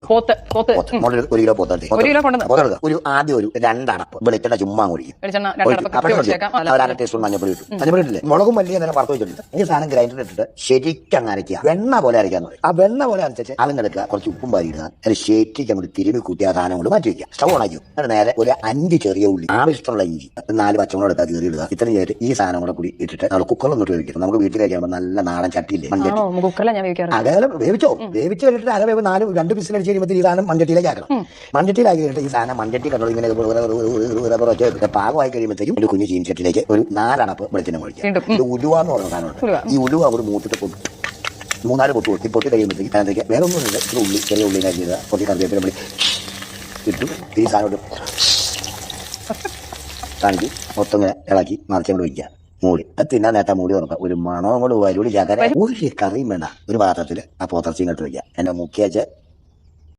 പോത്ത് പോത്ത് മോളിൽ 1 കിലോ പോത്ത് ഒരു കിലോ കൊണ്ടുവന്ന് ഒരു ആദ്യം ഒരു 2 അടപ്പ് വെളിച്ചെണ്ണ ചുമ്മാ കുടിക്കും. വെളിച്ചെണ്ണ 2 അടപ്പ് വെച്ചേക്കാം. 1 ടീസ്പൂൺ മഞ്ഞപ്പൊടി ഇട്ടു. മഞ്ഞപ്പൊടി ഇട്ടില്ലേ, മുളകും മല്ലിയും തന്നെ വറുത്ത് വെച്ചിട്ടുണ്ട്. ഈ സാധനം ഗ്രൈൻഡറിൽ ഇട്ടിട്ട് ശരിക്കും അങ്ങ് അരയ്ക്കുക. വെണ്ണ പോലെ അരയ്ക്കാന്ന് പറയും. ആ വെണ്ണ പോലെ അരച്ചിട്ട് അതിനെടുക്കുക, കുറച്ച് ഉപ്പും പാരി ഇടുക. അതിന് ശരിക്കും അങ്ങോട്ട് തിരുമി കൂട്ടി ആ സാധനം കൊണ്ട് മാറ്റി വയ്ക്കുക. സ്റ്റവ് ഓണാക്കി അതിന് നേരെ ഒരു 5 ചെറിയ ഉള്ളി, ആവശ്യമുള്ള ഇഞ്ചി, 4 പച്ചമുളക് എടുത്താൽ കീറി ഇടുക. ഇത്രയും ചെയ്തിട്ട് ഈ സാധനം കൂടെ കൂടി ഇട്ടിട്ട് നമ്മൾ കുക്കറിലൊന്നും വേവിക്കും. നമുക്ക് വീട്ടിൽ കഴിക്കുമ്പോൾ നല്ല നാടൻ ചട്ടിയില്ലേ മൺചട്ടി, അതേപോലെ വേവിച്ചോ. വേവിച്ച് കഴിഞ്ഞിട്ട് അരവേവ് 2 വിസിലടിച്ച് കഴിയുമ്പോൾ ഈ സാധനം മൺചട്ടിയിലേക്ക് ആക്കണം. മൺചട്ടിയിലാക്കി കഴിഞ്ഞിട്ട് ഈ സാധനം മൺചട്ടി കണ്ടോ ഇങ്ങനെ പാകമായി കഴിയുമ്പോഴത്തേക്കും ഒരു കുഞ്ഞു ചീനിച്ചട്ടിലേക്ക് ഒരു 4 അടപ്പ് വെളിച്ചെണ്ണ ഒഴിക്കുക. ഇത് ഉലുവാന്ന് പറഞ്ഞ സാധനമുണ്ട്. ഈ ഉലുവ ഒരു മൂത്തിട്ട് പൊട്ടും 3-4 പൊട്ടി കഴിയുമ്പോഴത്തേക്ക് അതിനകത്തേക്ക് വേറെ ഒന്നുമില്ല, ഇത്ര ഉള്ളി, ചെറിയ ഉള്ളി കഴിഞ്ഞത് പൊട്ടി കറിവേപ്പില നമ്മൾ ഇട്ടു. ഈ സാധനം കാണിച്ച് മൊത്തം ഇങ്ങനെ ഇളക്കി മറിച്ചുകൊണ്ട് വയ്ക്കുക. മൂടി അത് തിന്നാൻ നേട്ടാ മൂടി തുറക്കുക. ഒരു മണവും കൂടെ വരുള്ളി ചാക്കര ഒരു കറിയും വേണ്ട. ഒരു പാത്രത്തിൽ ആ പോത്തർച്ചയും കെട്ട് വയ്ക്കുക. എന്നെ മുക്കിയച്ച്